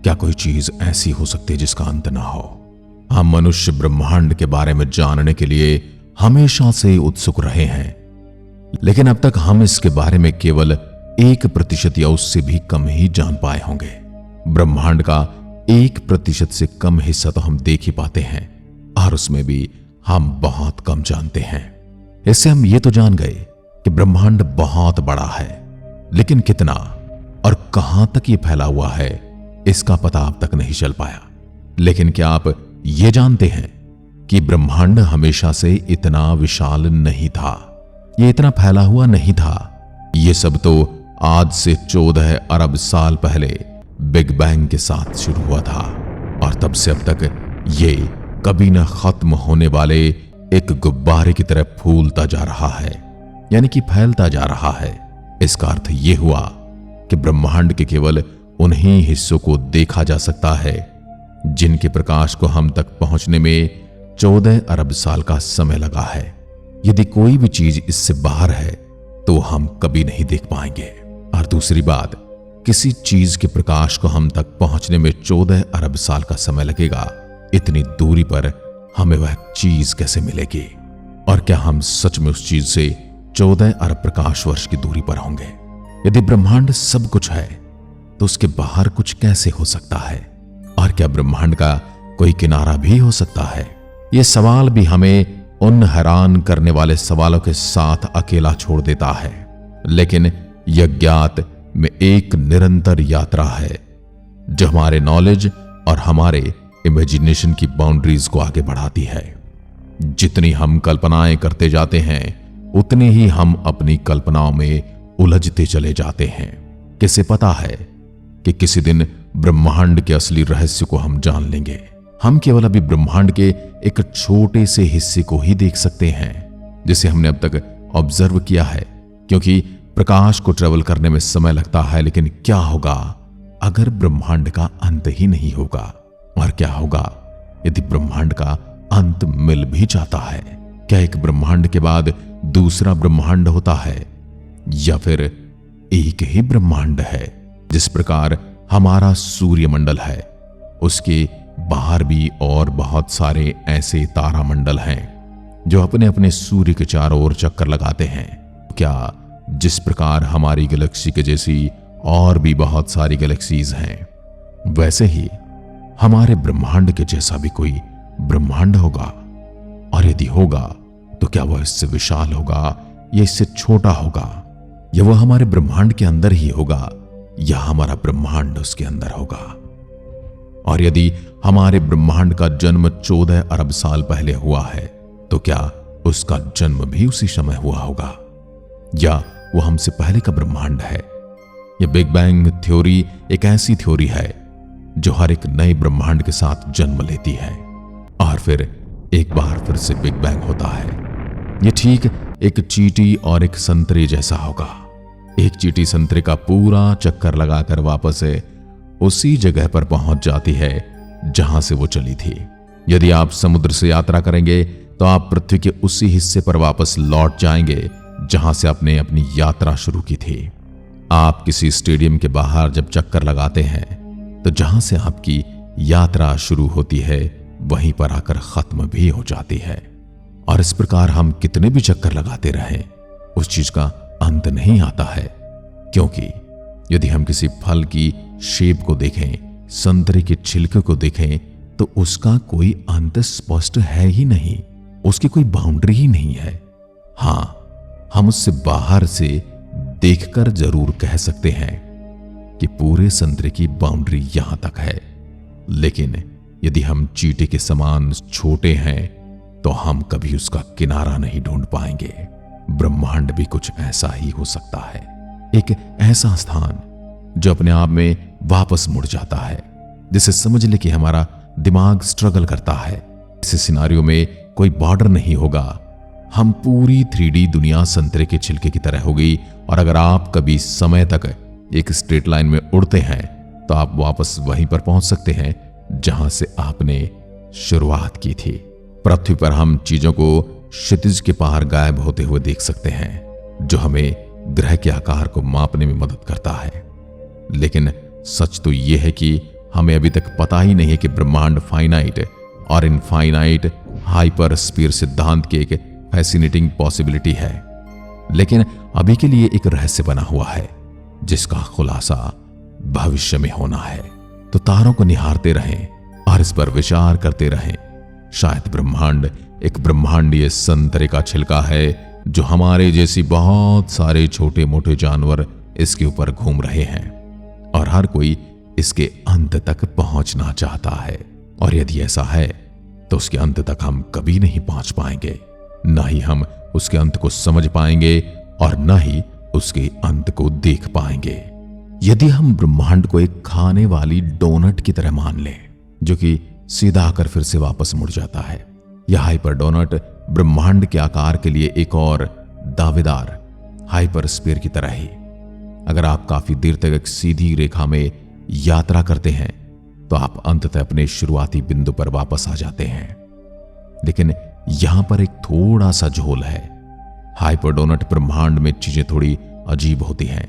क्या कोई चीज ऐसी हो सकती है जिसका अंत ना हो? हम मनुष्य ब्रह्मांड के बारे में जानने के लिए हमेशा से उत्सुक रहे हैं, लेकिन अब तक हम इसके बारे में केवल 1% या उससे भी कम ही जान पाए होंगे। ब्रह्मांड का 1% से कम हिस्सा तो हम देख ही पाते हैं, और उसमें भी हम बहुत कम जानते हैं। इससे हम ये तो जान गए कि ब्रह्मांड बहुत बड़ा है, लेकिन कितना और कहां तक ये फैला हुआ है इसका पता अब तक नहीं चल पाया। लेकिन क्या आप ये जानते हैं कि ब्रह्मांड हमेशा से इतना विशाल नहीं था, ये इतना फैला हुआ नहीं था। ये सब तो आज से 14 अरब साल पहले बिग बैंग के साथ शुरू हुआ था, और तब से अब तक ये कभी न खत्म होने वाले एक गुब्बारे की तरह फूलता जा रहा है, यानी कि फैलता जा रहा है। इसका अर्थ यह हुआ कि ब्रह्मांड के केवल उन्हीं हिस्सों को देखा जा सकता है जिनके प्रकाश को हम तक पहुंचने में 14 अरब साल का समय लगा है। यदि कोई भी चीज इससे बाहर है तो हम कभी नहीं देख पाएंगे। और दूसरी बात, किसी चीज के प्रकाश को हम तक पहुंचने में 14 अरब साल का समय लगेगा, इतनी दूरी पर हमें वह चीज कैसे मिलेगी? और क्या हम सच में उस चीज से 14 अरब प्रकाश वर्ष की दूरी पर होंगे? यदि ब्रह्मांड सब कुछ है तो उसके बाहर कुछ कैसे हो सकता है? और क्या ब्रह्मांड का कोई किनारा भी हो सकता है? यह सवाल भी हमें उन हैरान करने वाले सवालों के साथ अकेला छोड़ देता है। लेकिन यह ज्ञात में एक निरंतर यात्रा है जो हमारे नॉलेज और हमारे इमेजिनेशन की बाउंड्रीज को आगे बढ़ाती है। जितनी हम कल्पनाएं करते जाते हैं उतनी ही हम अपनी कल्पनाओं में उलझते चले जाते हैं। किसे पता है कि किसी दिन ब्रह्मांड के असली रहस्य को हम जान लेंगे। हम केवल अभी ब्रह्मांड के एक छोटे से हिस्से को ही देख सकते हैं जिसे हमने अब तक ऑब्जर्व किया है, क्योंकि प्रकाश को ट्रेवल करने में समय लगता है। लेकिन क्या होगा अगर ब्रह्मांड का अंत ही नहीं होगा? और क्या होगा यदि ब्रह्मांड का अंत मिल भी जाता है? क्या एक ब्रह्मांड के बाद दूसरा ब्रह्मांड होता है, या फिर एक ही ब्रह्मांड है? जिस प्रकार हमारा सूर्यमंडल है, उसके बाहर भी और बहुत सारे ऐसे तारामंडल हैं जो अपने अपने सूर्य के चारों ओर चक्कर लगाते हैं। क्या जिस प्रकार हमारी गैलेक्सी के जैसी और भी बहुत सारी गैलेक्सीज हैं, वैसे ही हमारे ब्रह्मांड के जैसा भी कोई ब्रह्मांड होगा? और यदि होगा तो क्या वह इससे विशाल होगा या इससे छोटा होगा? या वह हमारे ब्रह्मांड के अंदर ही होगा या हमारा ब्रह्मांड उसके अंदर होगा? और यदि हमारे ब्रह्मांड का जन्म 14 अरब साल पहले हुआ है तो क्या उसका जन्म भी उसी समय हुआ होगा, या वो हमसे पहले का ब्रह्मांड है? यह बिग बैंग थ्योरी एक ऐसी थ्योरी है जो हर एक नए ब्रह्मांड के साथ जन्म लेती है और फिर एक बार फिर से बिग बैंग होता है। यह ठीक एक चींटी और एक संतरे जैसा होगा। एक चींटी संतरे का पूरा चक्कर लगाकर वापस उसी जगह पर पहुंच जाती है जहां से वो चली थी। यदि आप समुद्र से यात्रा करेंगे तो आप पृथ्वी के उसी हिस्से पर वापस लौट जाएंगे जहां से आपने अपनी यात्रा शुरू की थी। आप किसी स्टेडियम के बाहर जब चक्कर लगाते हैं तो जहां से आपकी यात्रा शुरू होती है वहीं पर आकर खत्म भी हो जाती है। और इस प्रकार हम कितने भी चक्कर लगाते रहें, उस चीज का अंत नहीं आता है। क्योंकि यदि हम किसी फल की शेप को देखें, संतरे के छिलके को देखें, तो उसका कोई अंत स्पष्ट है ही नहीं, उसकी कोई बाउंड्री ही नहीं है। हां, हम उससे बाहर से देखकर जरूर कह सकते हैं कि पूरे संतरे की बाउंड्री यहां तक है। लेकिन यदि हम चींटी के समान छोटे हैं तो हम कभी उसका किनारा नहीं ढूंढ पाएंगे। ब्रह्मांड भी कुछ ऐसा ही हो सकता है, एक ऐसा स्थान जो अपने आप में वापस मुड़ जाता है, जिसे समझ ले कि हमारा दिमाग स्ट्रगल करता है। इस सिनारियो में कोई बॉर्डर नहीं होगा। हम पूरी 3D दुनिया संतरे के छिलके की तरह होगी, और अगर आप कभी समय तक एक स्ट्रेट लाइन में उड़ते हैं तो आप वापस वहीं पर पहुंच सकते हैं जहां से आपने शुरुआत की थी। पृथ्वी पर हम चीजों को क्षितिज के पार गायब होते हुए देख सकते हैं, जो हमें ग्रह के आकार को मापने में मदद करता है। लेकिन सच तो यह है कि हमें अभी तक पता ही नहीं है कि ब्रह्मांड फाइनाइट और इनफाइनाइट हाइपर स्पीयर सिद्धांत की एक फैसिनेटिंग पॉसिबिलिटी है, लेकिन अभी के लिए एक रहस्य बना हुआ है जिसका खुलासा भविष्य में होना है। तो तारों को निहारते रहें और इस पर विचार करते रहें। शायद ब्रह्मांड एक ब्रह्मांडीय संतरे का छिलका है जो हमारे जैसी बहुत सारे छोटे मोटे जानवर इसके ऊपर घूम रहे हैं और हर कोई इसके अंत तक पहुंचना चाहता है। और यदि ऐसा है तो उसके अंत तक हम कभी नहीं पहुंच पाएंगे, न ही हम उसके अंत को समझ पाएंगे और न ही उसके अंत को देख पाएंगे। यदि हम ब्रह्मांड को एक खाने वाली डोनट की तरह मान लें जो कि सीधा आकर फिर से वापस मुड़ जाता है, यह हाइपर डोनट ब्रह्मांड के आकार के लिए एक और दावेदार हाइपर स्पीयर की तरह ही। अगर आप काफी देर तक एक सीधी रेखा में यात्रा करते हैं तो आप अंततः अपने शुरुआती बिंदु पर वापस आ जाते हैं, लेकिन यहां पर एक थोड़ा सा झोल है। हाइपर डोनट ब्रह्मांड में चीजें थोड़ी अजीब होती हैं।